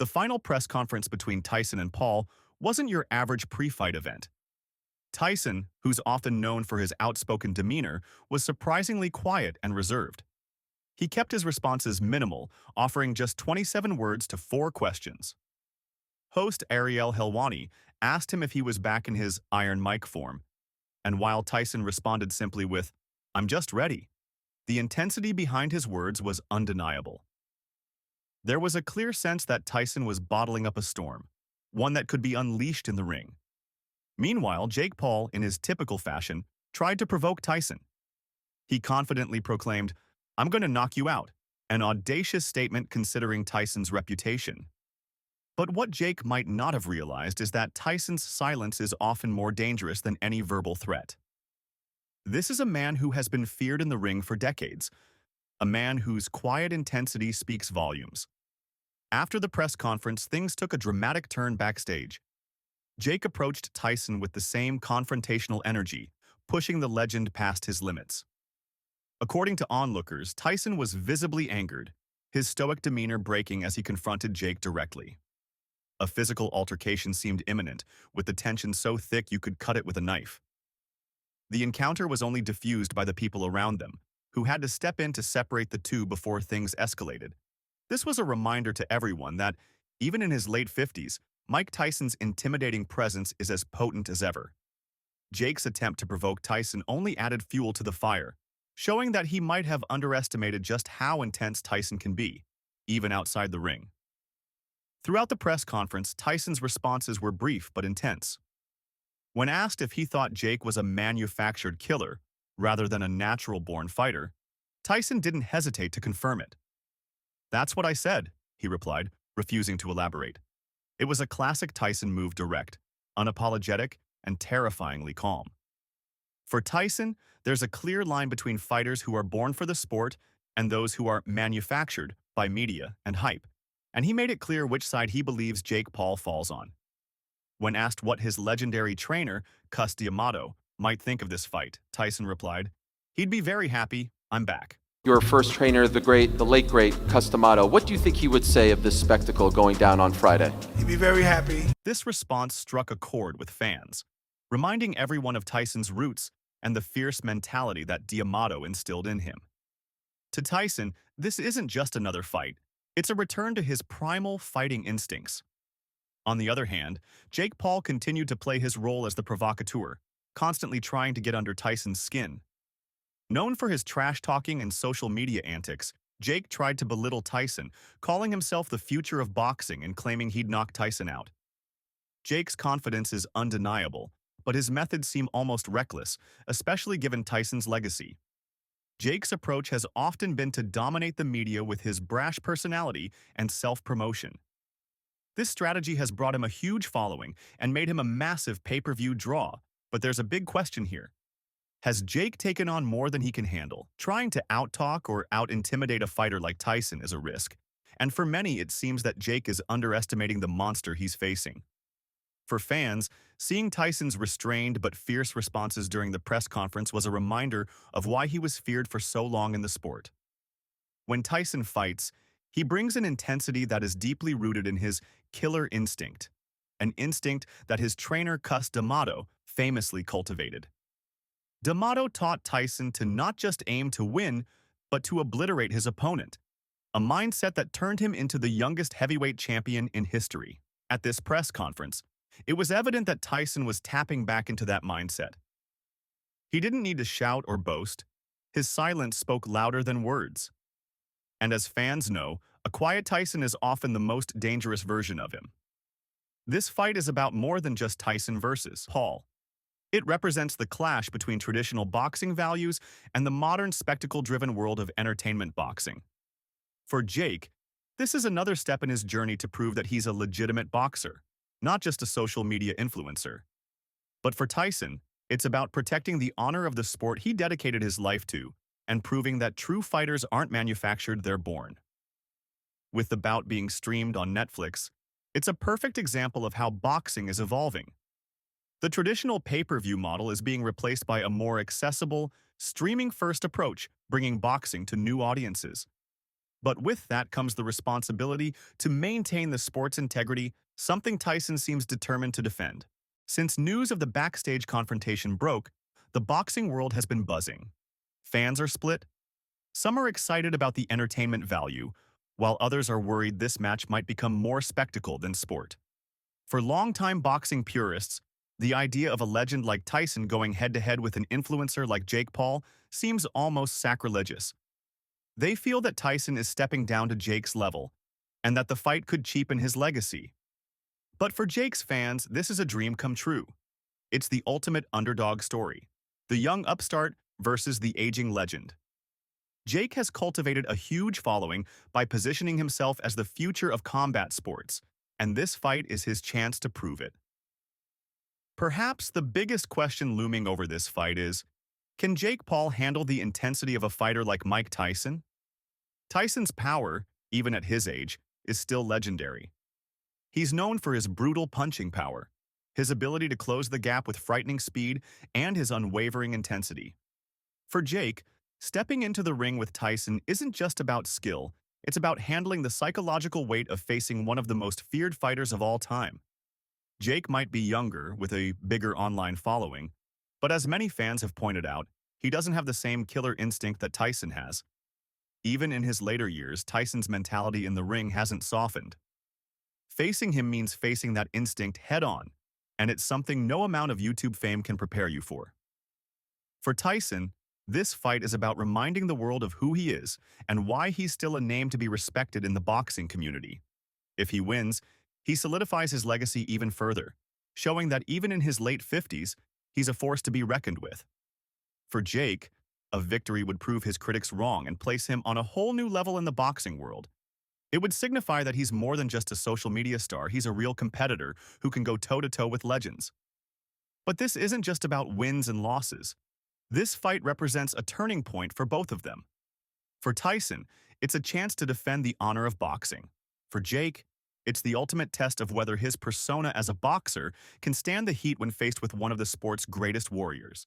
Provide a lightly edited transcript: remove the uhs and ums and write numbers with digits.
The final press conference between Tyson and Paul wasn't your average pre-fight event. Tyson, who's often known for his outspoken demeanor, was surprisingly quiet and reserved. He kept his responses minimal, offering just 27 words to 4 questions. Host Ariel Helwani asked him if he was back in his Iron Mike form, and while Tyson responded simply with, "I'm just ready," the intensity behind his words was undeniable. There was a clear sense that Tyson was bottling up a storm, one that could be unleashed in the ring. Meanwhile, Jake Paul, in his typical fashion, tried to provoke Tyson. He confidently proclaimed, "I'm going to knock you out," an audacious statement considering Tyson's reputation. But what Jake might not have realized is that Tyson's silence is often more dangerous than any verbal threat. This is a man who has been feared in the ring for decades, a man whose quiet intensity speaks volumes. After the press conference, things took a dramatic turn backstage. Jake approached Tyson with the same confrontational energy, pushing the legend past his limits. According to onlookers, Tyson was visibly angered, his stoic demeanor breaking as he confronted Jake directly. A physical altercation seemed imminent, with the tension so thick you could cut it with a knife. The encounter was only diffused by the people around them, who had to step in to separate the two before things escalated. This was a reminder to everyone that, even in his late 50s, Mike Tyson's intimidating presence is as potent as ever. Jake's attempt to provoke Tyson only added fuel to the fire, showing that he might have underestimated just how intense Tyson can be, even outside the ring. Throughout the press conference, Tyson's responses were brief but intense. When asked if he thought Jake was a manufactured killer rather than a natural-born fighter, Tyson didn't hesitate to confirm it. "That's what I said," he replied, refusing to elaborate. It was a classic Tyson move: direct, unapologetic, and terrifyingly calm. For Tyson, there's a clear line between fighters who are born for the sport and those who are manufactured by media and hype, and he made it clear which side he believes Jake Paul falls on. When asked what his legendary trainer, Cus D'Amato, might think of this fight, Tyson replied, "He'd be very happy. I'm back." Your first trainer, the late great Cus D'Amato. What do you think he would say of this spectacle going down on Friday? He'd be very happy. This response struck a chord with fans, reminding everyone of Tyson's roots and the fierce mentality that D'Amato instilled in him. To Tyson, this isn't just another fight. It's a return to his primal fighting instincts. On the other hand, Jake Paul continued to play his role as the provocateur, constantly trying to get under Tyson's skin. Known for his trash-talking and social media antics, Jake tried to belittle Tyson, calling himself the future of boxing and claiming he'd knock Tyson out. Jake's confidence is undeniable, but his methods seem almost reckless, especially given Tyson's legacy. Jake's approach has often been to dominate the media with his brash personality and self-promotion. This strategy has brought him a huge following and made him a massive pay-per-view draw, but there's a big question here. Has Jake taken on more than he can handle? Trying to out-talk or out-intimidate a fighter like Tyson is a risk, and for many it seems that Jake is underestimating the monster he's facing. For fans, seeing Tyson's restrained but fierce responses during the press conference was a reminder of why he was feared for so long in the sport. When Tyson fights, he brings an intensity that is deeply rooted in his killer instinct, an instinct that his trainer Cus D'Amato famously cultivated. D'Amato taught Tyson to not just aim to win, but to obliterate his opponent, a mindset that turned him into the youngest heavyweight champion in history. At this press conference, it was evident that Tyson was tapping back into that mindset. He didn't need to shout or boast. His silence spoke louder than words. And as fans know, a quiet Tyson is often the most dangerous version of him. This fight is about more than just Tyson versus Paul. It represents the clash between traditional boxing values and the modern spectacle-driven world of entertainment boxing. For Jake, this is another step in his journey to prove that he's a legitimate boxer, not just a social media influencer. But for Tyson, it's about protecting the honor of the sport he dedicated his life to and proving that true fighters aren't manufactured, they're born. With the bout being streamed on Netflix, it's a perfect example of how boxing is evolving. The traditional pay-per-view model is being replaced by a more accessible, streaming-first approach, bringing boxing to new audiences. But with that comes the responsibility to maintain the sport's integrity, something Tyson seems determined to defend. Since news of the Backstage confrontation broke, the boxing world has been buzzing. Fans are split. Some are excited about the entertainment value, while others are worried this match might become more spectacle than sport. For longtime boxing purists, the idea of a legend like Tyson going head-to-head with an influencer like Jake Paul seems almost sacrilegious. They feel that Tyson is stepping down to Jake's level, and that the fight could cheapen his legacy. But for Jake's fans, this is a dream come true. It's the ultimate underdog story. The young upstart versus the aging legend. Jake has cultivated a huge following by positioning himself as the future of combat sports, and this fight is his chance to prove it. Perhaps the biggest question looming over this fight is, can Jake Paul handle the intensity of a fighter like Mike Tyson? Tyson's power, even at his age, is still legendary. He's known for his brutal punching power, his ability to close the gap with frightening speed, and his unwavering intensity. For Jake, stepping into the ring with Tyson isn't just about skill, it's about handling the psychological weight of facing one of the most feared fighters of all time. Jake might be younger, with a bigger online following, but as many fans have pointed out, he doesn't have the same killer instinct that Tyson has. Even in his later years, Tyson's mentality in the ring hasn't softened. Facing him means facing that instinct head-on, and it's something no amount of YouTube fame can prepare you for. For Tyson, this fight is about reminding the world of who he is and why he's still a name to be respected in the boxing community. If he wins, he solidifies his legacy even further, showing that even in his late 50s, he's a force to be reckoned with. For Jake, a victory would prove his critics wrong and place him on a whole new level in the boxing world. It would signify that he's more than just a social media star, he's a real competitor who can go toe-to-toe with legends. But this isn't just about wins and losses. This fight represents a turning point for both of them. For Tyson, it's a chance to defend the honor of boxing. For Jake, it's the ultimate test of whether his persona as a boxer can stand the heat when faced with one of the sport's greatest warriors.